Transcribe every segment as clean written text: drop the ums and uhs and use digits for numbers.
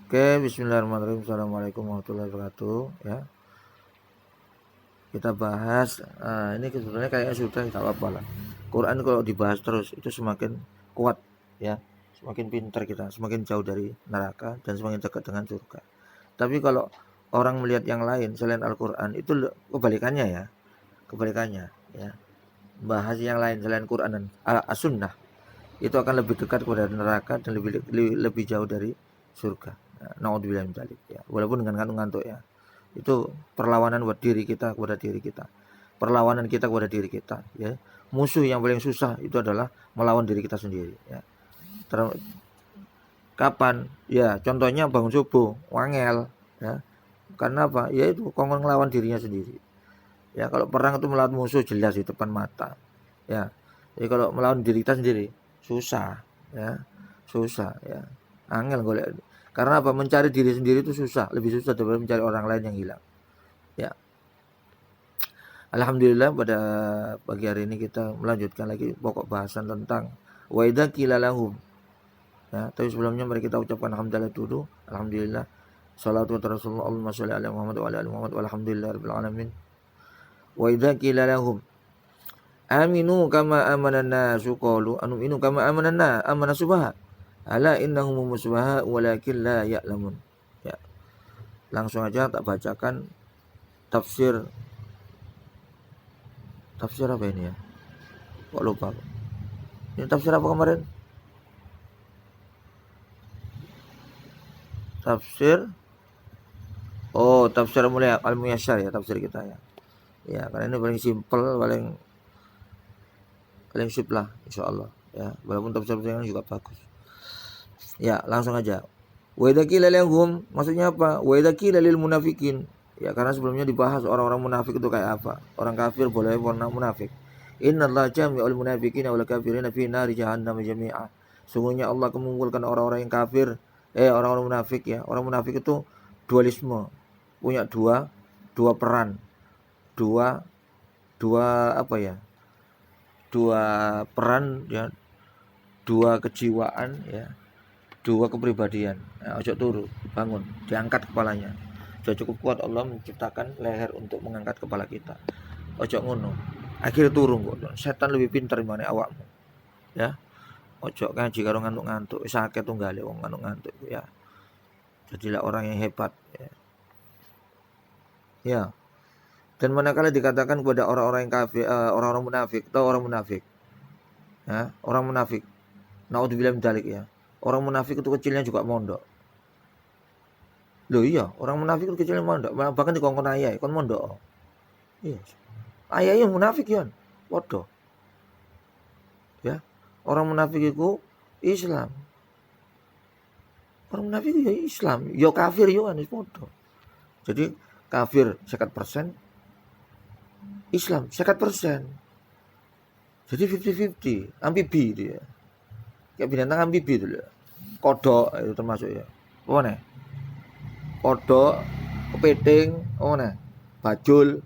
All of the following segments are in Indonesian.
Oke, bismillahirrahmanirrahim. Assalamualaikum warahmatullahi wabarakatuh. Ya, kita bahas. Ini sebetulnya kayaknya sudah tidak apa-apa lah. Quran kalau dibahas terus itu semakin kuat, ya, semakin pintar kita, semakin jauh dari neraka dan semakin dekat dengan surga. Tapi kalau orang melihat yang lain selain Al-Quran itu kebalikannya ya, kebalikannya ya. Bahas yang lain selain Quran dan As-Sunnah itu akan lebih dekat kepada neraka dan lebih jauh dari surga. Naudzubillah min dzalik ya. Walaupun dengan ngantuk-ngantuk ya. Itu perlawanan buat diri kita kepada diri kita. Perlawanan kita kepada diri kita ya. Musuh yang paling susah itu adalah melawan diri kita sendiri ya. Kapan? Ya, contohnya bangun subuh, wangel ya. Karena apa? Ya itu kongkong ngelawan dirinya sendiri. Ya, kalau perang itu melawan musuh jelas di depan mata. Ya. Jadi kalau melawan diri kita sendiri susah ya. Susah ya. Angel golek. Karena apa? Mencari diri sendiri itu susah, lebih susah daripada mencari orang lain yang hilang. Ya. Alhamdulillah pada pagi hari ini kita melanjutkan lagi pokok bahasan tentang wa idza qila lahum. Ya, tapi sebelumnya mari kita ucapkan alhamdulillah dulu. Alhamdulillah. Shalatu wa Rasulullah Allahumma sholli ala Muhammad wa ala ali Muhammad walhamdulillahirabbil alamin. Wa idza qila lahum aminu kama amanan nasu qalu anu'minu kama amanan nas amana subaha ala innahum musbaha walakin la ya'lamun. Ya, langsung aja tak bacakan tafsir apa ini ya? Kok lupa. Ini tafsir apa kemarin? Tafsir tafsir Mulia Al-Muyassar ya tafsir kita ya. Ya, karena ini paling simpel, paling sip lah insyaallah ya. Walaupun tafsir yang juga bagus. Ya, langsung aja. Wa idza qila lahum maksudnya apa? Wa idza qila lil munafikin. Ya, karena sebelumnya dibahas orang-orang munafik itu kayak apa. Orang kafir boleh warna munafik. Innallaha jami'ul munafiqina wal kafirina fi nari jahannam jami'a. Sungguhnya Allah mengumpulkan orang-orang yang kafir, orang-orang munafik ya. Orang munafik itu dualisme. Punya dua peran. Dua apa ya? Dua peran ya. Dua kejiwaan ya. Dua kepribadian. Nah, ojo turu, bangun, diangkat kepalanya. Sudah cukup kuat Allah menciptakan leher untuk mengangkat kepala kita. Ojo ngono. Akhirnya turun kok. Setan lebih pintar mana awakmu. Ya. Ojo ngaji karo ngantuk-ngantuk. Sakit tunggale wong ngantuk-ngantuk ya. Jadilah orang yang hebat ya. Ya. Dan manakala dikatakan kepada orang-orang yang kafir, orang-orang munafik atau orang munafik. Ya, orang munafik. Naudzubillah min dzalik ya. Orang munafik itu kecilnya juga mondok. Loh iya, orang munafik itu kecilnya mondok. Bahkan dikongkon ayah, kon mondok. Iya. Ayah yang munafik ya. Waduh. Ya. Orang munafik itu Islam. Orang munafik itu ya Islam. Yo kafir yo anis podo. Jadi kafir 50%, Islam 50%. Jadi 50-50, amfibi dia. Kayak binatang amfibi itu loh. Kodok itu termasuk ya. Oh nih. Kodok, kepiting, bajul.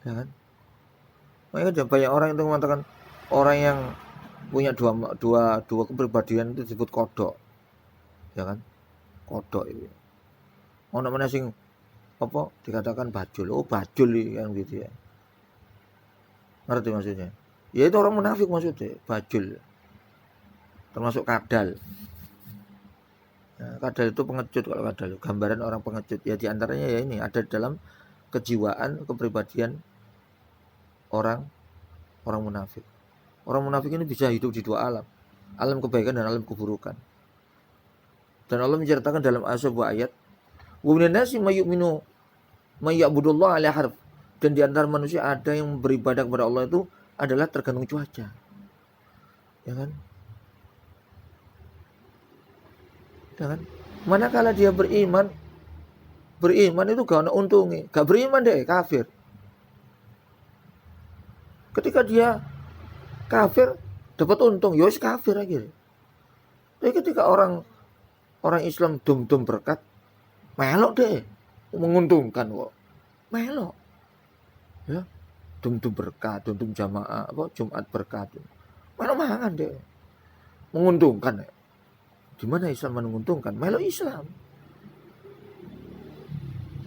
Ya kan? Makanya banyak orang itu mengatakan orang yang punya dua kepribadian itu disebut kodok. Ya kan? Kodok itu. Ono mana sing apa dikatakan bajul. Oh, bajul yang gitu ya. Ngerti maksudnya? Ya itu orang munafik maksudnya, bajul. Termasuk kadal. Nah, kadal itu pengecut kalau kadal. Gambaran orang pengecut. Ya diantaranya ya ini ada dalam kejiwaan, kepribadian orang munafik. Orang munafik ini bisa hidup di dua alam. Alam kebaikan dan alam keburukan. Dan Allah menceritakan dalam sebuah ayat, "Wa minan nasi may yu'minu may ya'budullaha 'ala harf." Dan di antara manusia ada yang beribadah kepada Allah itu adalah tergantung cuaca. Ya kan? Ya kan? Manakala dia beriman itu gak ada untungnya. Gak beriman deh, kafir. Ketika dia kafir dapat untung, ya wis kafir akhirnya. Tapi ketika orang Islam dum-dum berkat, melok deh, menguntungkan kok. Melok. Ya, dum-dum berkat, dum-dum jamaah, Jumat berkat. Melok mangan deh. Menguntungkan ya. Di mana Islam menguntungkan? Melo Islam.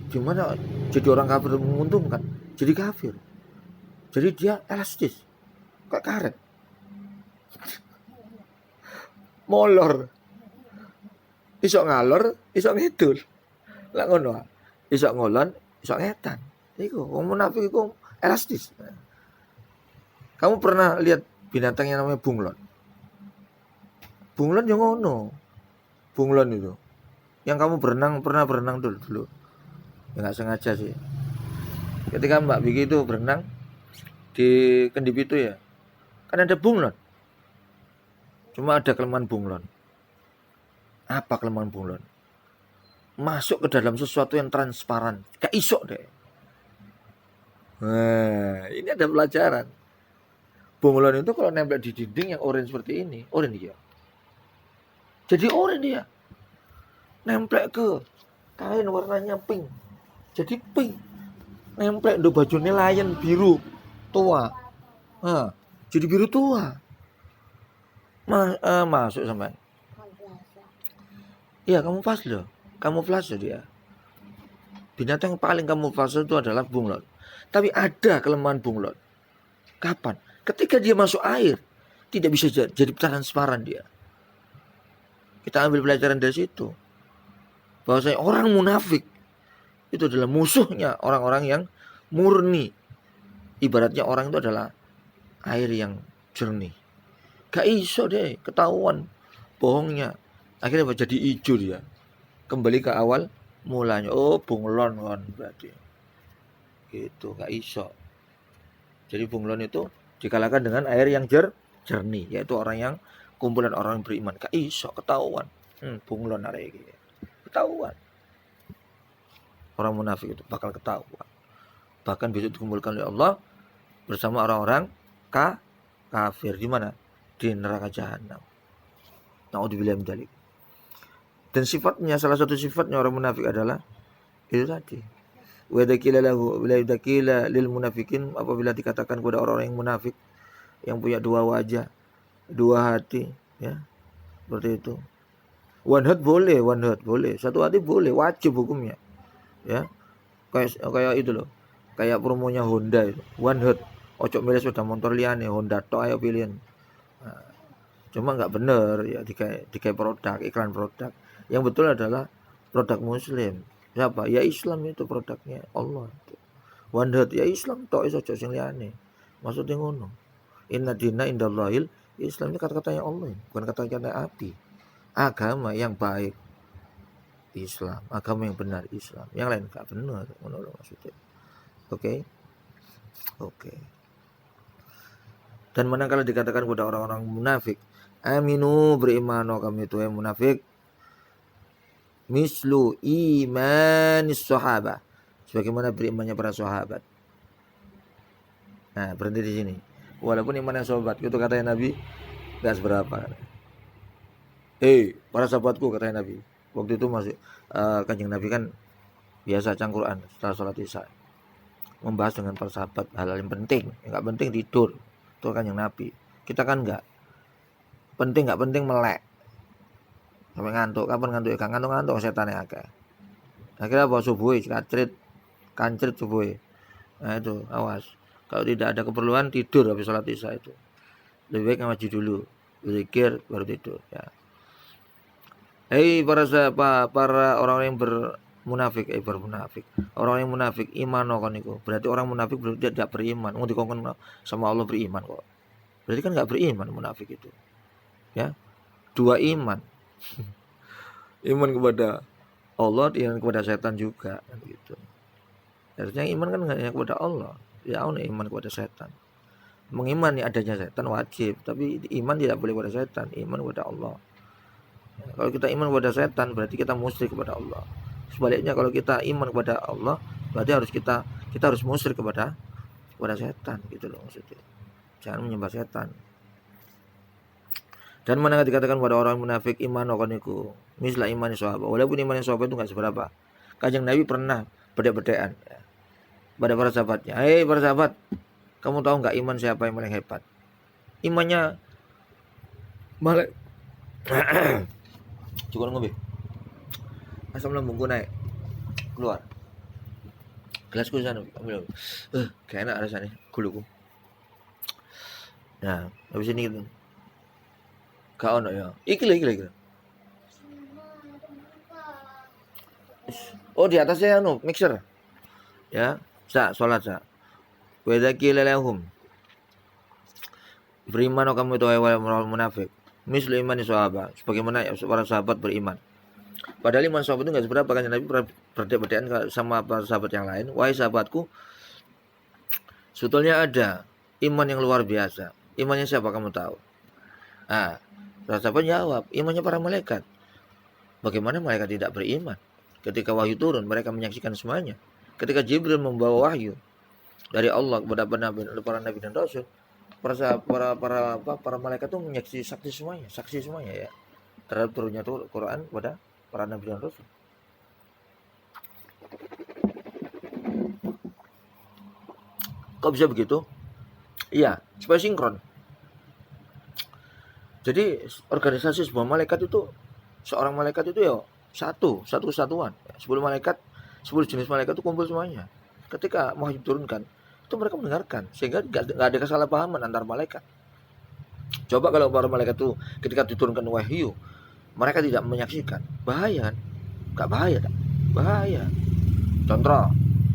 Di mana jadi orang kafir menguntungkan? Jadi kafir. Jadi dia elastis. Kayak karet. Molor. Iso ngalor, iso ngidul. Lah ngono. Iso ngolon, iso ngetan. Iku wong munafik iku elastis. Kamu pernah lihat binatang yang namanya bunglon? Bunglon yang ngono. Bunglon itu. Yang kamu pernah berenang dulu. Ya nggak sengaja sih. Ketika Mbak Vicky itu berenang di Kendip itu ya, kan ada bunglon. Cuma ada kelemahan bunglon. Apa kelemahan bunglon? Masuk ke dalam sesuatu yang transparan. Gak iso deh. Nah, ini ada pelajaran. Bunglon itu kalau nempel di dinding yang orange seperti ini, orange dia. Jadi orange dia. Nempel ke kain warnanya pink. Jadi pink. Nempel do bajunya lion biru tua. Nah, jadi biru tua. Masuk sampai. Iya, kamuflase dia. Binatang yang paling kamuflase itu adalah bunglon. Tapi ada kelemahan bunglon. Kapan? Ketika dia masuk air, tidak bisa jadi transparan dia. Kita ambil pelajaran dari situ. Bahwasanya orang munafik itu adalah musuhnya orang-orang yang murni. Ibaratnya orang itu adalah air yang jernih. Gak iso deh, ketahuan bohongnya. Akhirnya jadi hijau dia. Kembali ke awal mulanya. Oh, bunglon kan berarti. Gitu, gak iso. Jadi bunglon itu dikalahkan dengan air yang jernih, yaitu orang yang kumpulan orang yang beriman. Gak iso, ketahuan. Bunglon arek iki. Ketahuan. Orang munafik itu bakal ketahuan. Bahkan besok dikumpulkan oleh Allah bersama orang-orang kafir. Di mana? Di neraka jahanam. Naudzubillah min dzalik. Dan sifatnya, salah satu sifatnya orang munafik adalah itu tadi. Wa dzakila lahu bila dzakila lil munafikin, apabila dikatakan kepada orang-orang yang munafik yang punya dua wajah, dua hati, ya. Seperti itu. One heart boleh. Satu hati boleh, wajib hukumnya. Ya. Kayak itu loh. Kayak promonya Honda itu. One heart. Ojo milih sepeda motor liyane, Honda tok ayo pilihan. Nah, cuma enggak bener ya dikai produk, iklan produk. Yang betul adalah produk muslim. Siapa? Ya Islam itu produknya Allah. One heart ya Islam tok iso ojo sing liyane. Maksudnya ngono. Inna dina indallahil Islam ini kata-katanya Allah, bukan kata-kata api. Agama yang baik Islam, agama yang benar Islam. Yang lain enggak benar, ngono maksudnya. Oke. Dan manakala dikatakan kepada orang-orang munafik, aminu berimano kami itu yang munafik, mislu imanis sahabah, sebagaimana berimannya para sahabat. Nah, berhenti di sini. Walaupun imannya sahabat, itu katanya Nabi enggak seberapa. Para sahabatku katanya Nabi. Waktu itu masih Kanjeng Nabi kan biasa cangkuran setelah sholat Isya. Membahas dengan para sahabat hal-hal yang penting. Yang enggak penting tidur. Itu Kanjeng Nabi. Kita kan enggak penting melek. Sampai ngantuk. Kapan ngantuk? Ya ngantuk setannya akeh. Akhirnya apa subuh kancrit subuh. Nah itu awas. Kalau tidak ada keperluan tidur habis sholat Isya itu. Lebih baik ngaji dulu, berzikir baru tidur ya. Para orang-orang yang bermunafik, orang yang munafik iman kon iku. Berarti orang munafik berarti tidak beriman. Mau dikongkon sama Allah beriman kok. Berarti kan enggak beriman munafik itu. Ya. Dua iman. Iman kepada Allah dan kepada setan juga kan gitu. Harusnya iman kan hanya kepada Allah. Ya iman kepada setan. Mengimani adanya setan wajib, tapi iman tidak boleh kepada setan, iman kepada Allah. Kalau kita iman kepada setan berarti kita musyrik kepada Allah. Sebaliknya kalau kita iman kepada Allah berarti kita harus musyrik kepada setan gitu loh maksudnya. Jangan menyembah setan. Dan mana dikatakan kepada orang munafik iman okoniku, mislah iman sahabat. Walaupun iman sahabat itu enggak seberapa. Kanjeng Nabi pernah bedek-bedekan ya, pada para sahabatnya. Para sahabat, kamu tahu enggak iman siapa yang paling hebat? Imannya Cukup ngombe. Asam lambungku naik. Keluar. Gelasku sana ambil. Gak enak rasanya guluku. Nah, habis ini gitu. Gak ono ya. Iki lho. Oh, di atasnya anu, mixer. Ya. Salat. Wa idza qila lahum beriman kamu itu orang munafik. Mislu imani sahabat. Sebagaimana para sahabat beriman. Padahal iman sahabat itu enggak seberapa, kan Nabi berbeda-bedaan sama para sahabat yang lain. Wahai sahabatku, sebetulnya ada iman yang luar biasa. Imannya siapa kamu tahu? Ah, para sahabat jawab, imannya para malaikat. Bagaimana malaikat tidak beriman? Ketika wahyu turun, mereka menyaksikan semuanya. Ketika Jibril membawa wahyu dari Allah kepada para nabi dan rasul, para malaikat itu saksi semuanya ya terhadap turunnya Quran kepada para nabi dan rasul. Kok bisa begitu? Iya, supaya sinkron. Jadi organisasi sebuah malaikat itu, seorang malaikat itu ya satu kesatuan. 10 malaikat, 10 jenis malaikat itu kumpul semuanya. Ketika wahyu diturunkan, itu mereka mendengarkan sehingga nggak ada kesalahpahaman antar malaikat. Coba kalau para malaikat itu ketika diturunkan wahyu, mereka tidak menyaksikan, bahaya kan? Nggak bahaya, tak? Bahaya.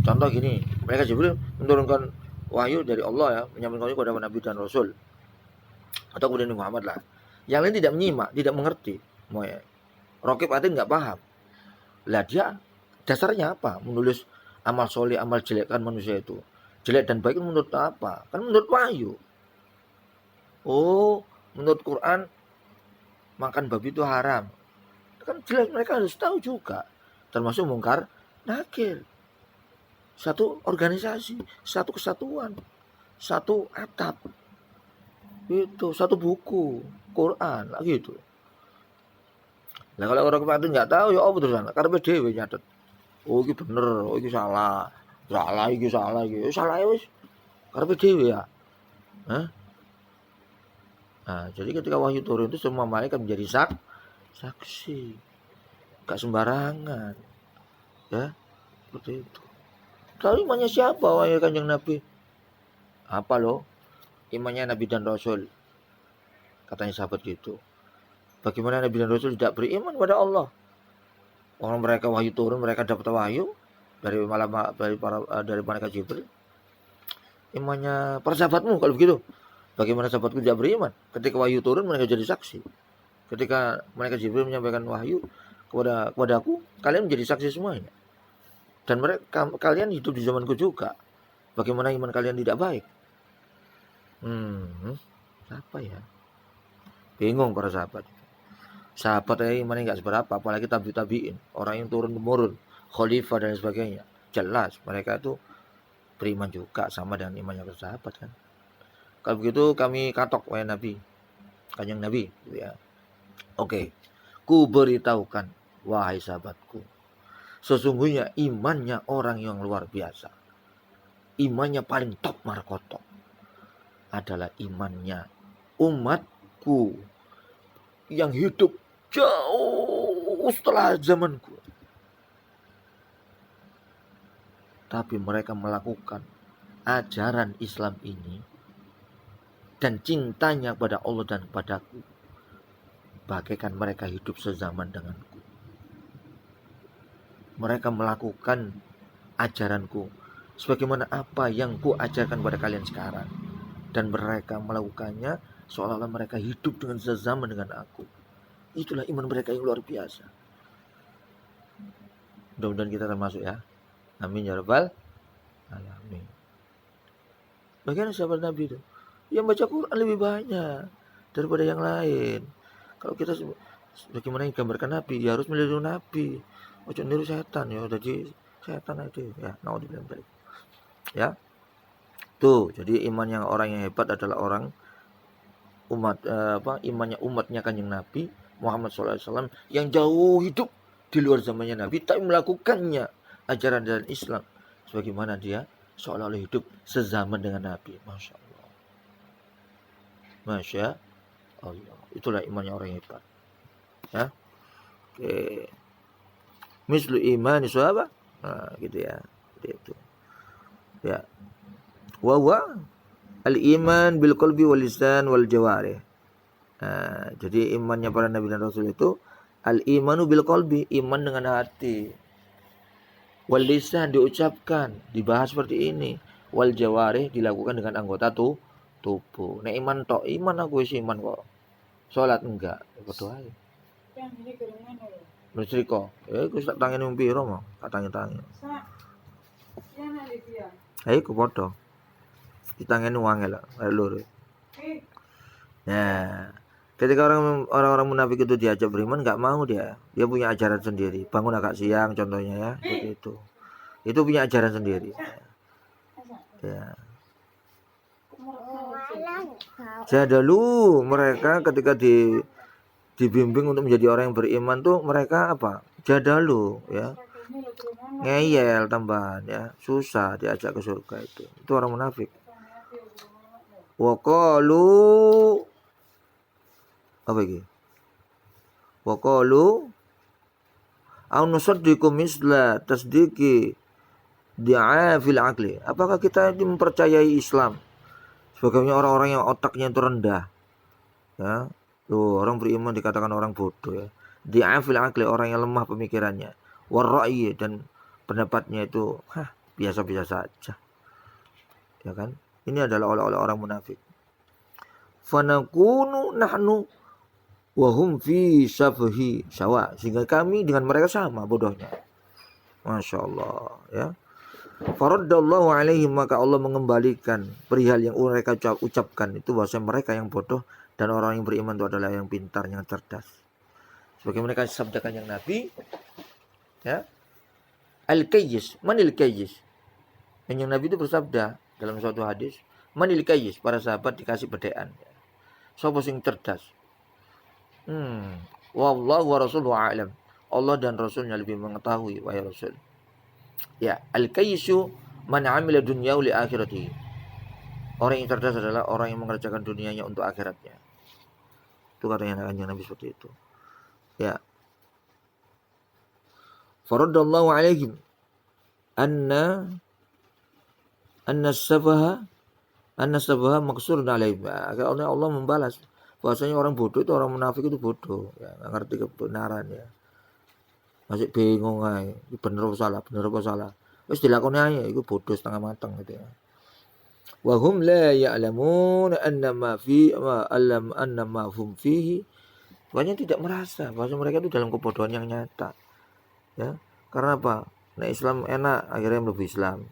Contoh gini, mereka Jibril menurunkan wahyu dari Allah ya, menyampaikan wahyu kepada nabi dan rasul, atau kemudian Muhammad lah. Yang lain tidak menyimak, tidak mengerti. Rokib Atid nggak paham. Lah dia dasarnya apa? Menulis amal soleh, amal jelek kan manusia itu. Jelek dan baik menurut apa? Kan menurut wahyu. Oh, menurut Quran makan babi itu haram. Kan jelas mereka harus tahu juga. Termasuk mungkar nakir. Satu organisasi, satu kesatuan, satu atap. Itu satu buku Quran lah gitu. Nah kalau orang kemarin nggak tahu ya apa terus karena dhewe nyatet. Oh iki bener, oh iki salah. Salah iki. Salah ya wis. Karena dhewe ya. Hah? Nah, jadi ketika wahyu turun itu semua malaikat menjadi saksi. Gak sembarangan. Ya, seperti itu. Lalu imannya siapa wahai Kanjeng Nabi? Apa loh? Imannya Nabi dan Rasul. Katanya sahabat gitu. Bagaimana Nabi dan Rasul tidak beriman kepada Allah? Orang mereka wahyu turun, mereka dapat wahyu dari malaikat Jibril. Imannya para sahabatmu kalau begitu. Bagaimana sahabatku tidak beriman? Ketika wahyu turun mereka jadi saksi. Ketika malaikat Jibril menyampaikan wahyu kepadaku, kalian menjadi saksi semuanya. Dan kalian hidup di zamanku juga. Bagaimana iman kalian tidak baik? Apa ya? Bingung para sahabat. Sahabat imannya nggak seberapa, apalagi tabiin, orang yang turun temurun, khalifah dan sebagainya. Jelas mereka itu beriman juga sama dengan imannya para sahabat kan. Kalau begitu kami katok wahai Nabi, Kanjeng Nabi, gitu ya. Oke, ku beritahukan wahai sahabatku, sesungguhnya imannya orang yang luar biasa, imannya paling top markotok adalah imannya umatku yang hidup jauh setelah zamanku, tapi mereka melakukan ajaran Islam ini dan cintanya pada Allah dan padaku bagaikan mereka hidup sezaman denganku. Mereka melakukan ajaranku sebagaimana apa yang ku ajarkan pada kalian sekarang, dan mereka melakukannya seolah-olah mereka hidup dengan sezaman dengan aku. Itulah iman mereka yang luar biasa. Mudah-mudahan kita termasuk ya. Amin ya rabbal alamin. Bagaimana sahabat Nabi itu? Yang baca Quran lebih banyak daripada yang lain. Kalau kita bagaimana yang digambarkan Nabi, ya harus meniru Nabi. Ojo niru setan ya, jadi setan aja ya. Naudzubillah. Ya. Tuh, jadi iman yang orang yang hebat adalah orang imannya umatnya Kanjeng Nabi Muhammad SAW yang jauh hidup di luar zamannya Nabi, tapi melakukannya ajaran dan Islam sebagaimana dia seolah-olah hidup sezaman dengan Nabi. Masya Allah. Itulah imannya orang yang hebat. Ya. Oke. Mislu imani sahabat. Nah, gitu ya. Itu. Ya. Wa al-iman bil qalbi wal lisan wal jawarih. Nah, jadi imannya para nabi dan rasul itu al-imanu bil qalbi, iman dengan hati. Wal lisan diucapkan, dibahas seperti ini. Wal jawarih dilakukan dengan anggota tubuh. Nek iman tok, iman aku wis iman kok. Salat enggak, padha ae. Mesti kok. Iku tak tangene wong piro mah, tak tangi-tangi. Ayo ku padha. Ditangene wangel lho, lho. Nah, ketika orang-orang munafik itu diajak beriman nggak mau dia punya ajaran sendiri. Bangun agak siang contohnya ya, seperti itu. Itu punya ajaran sendiri. Ya. Jadalu mereka ketika dibimbing untuk menjadi orang yang beriman tuh mereka apa? Jadalu ya. Ngeyel tambahan ya, susah diajak ke surga itu. Itu orang munafik. Wa qalu apa iki? Wa qalu au nusaddiqu misla tasdiqi di'a fil aqli. Apakah kita mempercayai Islam sebagaimana orang-orang yang otaknya itu rendah? Ya. Loh, orang beriman dikatakan orang bodoh ya. Di'a fil aqli, orang yang lemah pemikirannya. War ra'yi, dan pendapatnya itu biasa-biasa saja. Ya kan? Ini adalah oleh orang munafik. Fanakunu nahnu wahum fi safhi sawa, sehingga kami dengan mereka sama bodohnya. Masya Allah ya. Faraddallahu alaihim, maka Allah mengembalikan perihal yang mereka ucapkan itu bahwa mereka yang bodoh dan orang yang beriman itu adalah yang pintar, yang cerdas. Sebagaimana mereka sabdakan yang Nabi ya. Al-Qayyis, manil Qayyis. Yang Nabi itu bersabda dalam suatu hadis, manil Qayyis, para sahabat dikasih bedaan. Sapa sing cerdas? Wallahu wa rasuluhu a'lam. Allah dan Rasulnya lebih mengetahui, wahai Rasul. Ya, al-qayyisu man 'amila dunyahu li akhiratihi. Orang yang cerdas adalah orang yang mengerjakan dunianya untuk akhiratnya. Itu katanya Nabi seperti itu. Ya. Faraddallahu alaihim anna safaha maksurun alaihim. Akhirnya Allah membalas bahwasanya orang bodoh itu, orang munafik itu bodoh, ya, nggak ngerti kebenaran ya. Masih bingung aja, bener apa salah. Wis dilakoni aja, itu bodoh setengah matang gitu ya. Wa hum la ya'lamun annama hum fihi. Banyak tidak merasa bahwa mereka itu dalam kebodohan yang nyata. Ya, karena apa? Nah, Islam enak, akhirnya lebih Islam.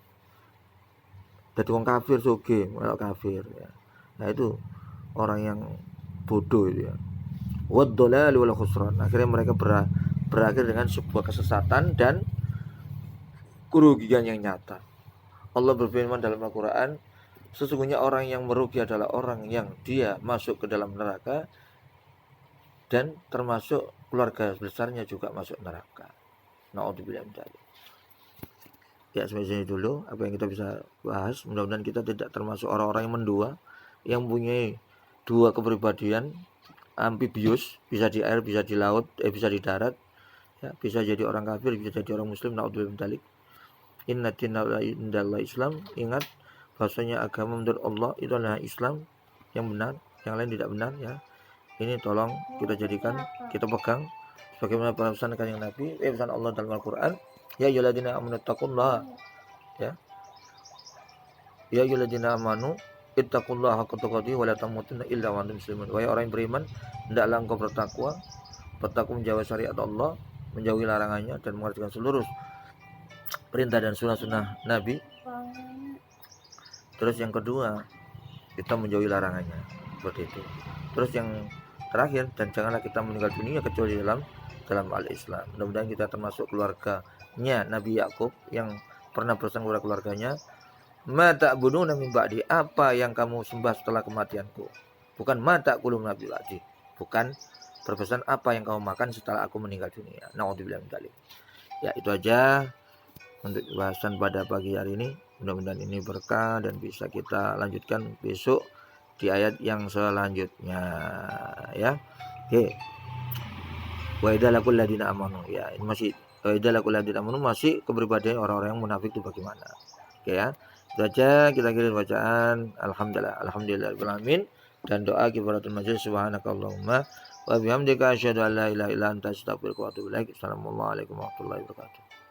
Jadi orang kafir soge, malah kafir ya. Nah, itu orang yang bodoh itu ya. Wad-dhalal wal khusran. Akhirnya mereka berakhir dengan sebuah kesesatan dan kerugian yang nyata. Allah berfirman dalam Al-Qur'an, sesungguhnya orang yang merugi adalah orang yang dia masuk ke dalam neraka dan termasuk keluarga besarnya juga masuk neraka. Na'udzubillah min dzalik. Ya, sampai sini dulu apa yang kita bisa bahas. Mudah-mudahan kita tidak termasuk orang-orang yang mendua, yang mempunyai dua kepribadian amfibius, bisa di air, bisa di laut, bisa di darat. Ya, bisa jadi orang kafir, bisa jadi orang muslim. Na'udzubillah min dzalik. Inna dina indallahi Islam. Ingat bahwasanya agama menurut Allah itu adalah Islam yang benar, yang lain tidak benar ya. Ini tolong kita jadikan, kita pegang sebagaimana pesan kanjeng Nabi, pesan Allah dalam Al-Qur'an, ya ayyuhalladzina amanu taqullaha ya. Ya ayyuhalladzina amanu ittaqullaha haqqa tuqatih wa la tamutunna illa wa antum muslimun. Wahai orang yang beriman, hendaklah engkau bertakwa menjauhi syariat Allah, menjauhi larangannya dan mengerjakan seluruh perintah dan sunnah Nabi. Terus yang kedua, kita menjauhi larangannya, seperti itu. Terus yang terakhir, dan janganlah kita meninggal dunia kecuali dalam al-Islam. Mudah-mudahan kita termasuk keluarganya Nabi Yakub yang pernah berpesan kepada keluarganya, ma ta'buduna min ba'di, apa yang kamu sembah setelah kematianku. Bukan ma ta'kulun nabi ba'di, bukan berpesan apa yang kamu makan setelah aku meninggal dunia. Na'udzubillah min dzalik. Ya, itu aja untuk bahasan pada pagi hari ini. Mudah-mudahan ini berkah dan bisa kita lanjutkan besok di ayat yang selanjutnya ya. Oke. Wa idza laqul ladina amanu. Ya, ini masih wa idza laqul ladina amanu masih kepribadian orang-orang yang munafik itu bagaimana. Oke ya. Itu aja kita kirim bacaan alhamdulillahirabbil alamin dan doa kifaratul majlis subhanakallahumma wa bihamdika asyhadu an la ilaha illa anta astaghfiruka wa atubu ilaik. Assalamualaikum warahmatullahi wabarakatuh.